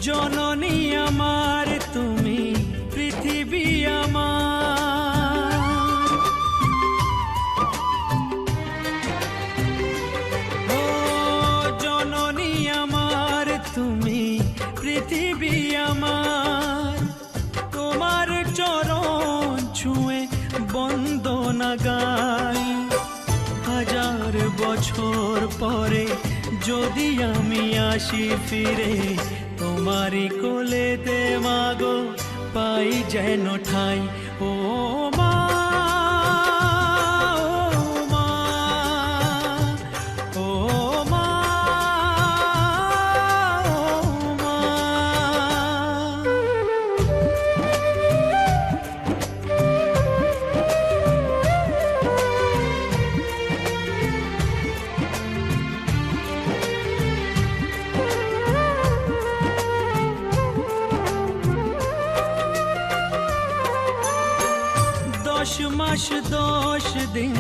জননী আমার তুমি পৃথিবী আমার, ও জননী আমার তুমি পৃথিবী আমার, তোমার চরণ ছুঁয়ে বন্দনা গাই। হাজার বছর পরে যদি আমি আসি ফিরে, তোমারই কোলেতে মাগো পাই যেন ঠাই। ও মা, ও মা, ও মা, ও মা। দশ মাস 10 দিন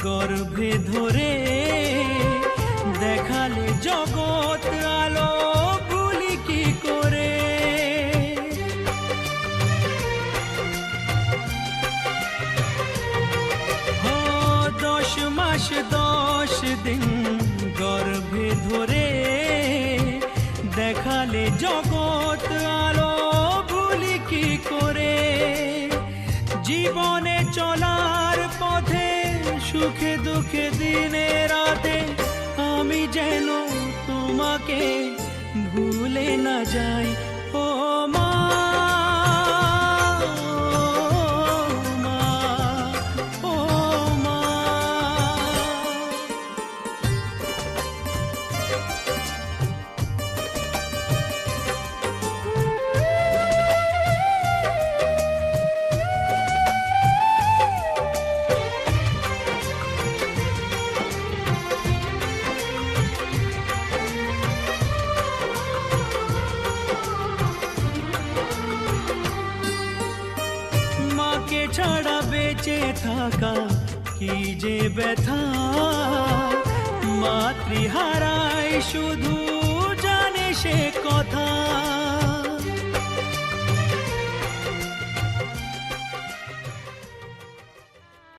গর্ভে ধরে দেখালে জগৎ আলো ভুলি কি করে। 10 মাস 10 দিন গর্ভে ধরে দেখালে জগৎ আলো ভুলি কি করে। জীবনে চলার পথে সুখে দুঃখে দিনে রাতে আমি যেন তোমাকে ভুলে না যাই। ও মা, ও মা, ও মা। মাকে ছাড়া বেঁচে থাকা কি যে ব্যথা, মাতৃহারায় শুধু জানে সে কথা।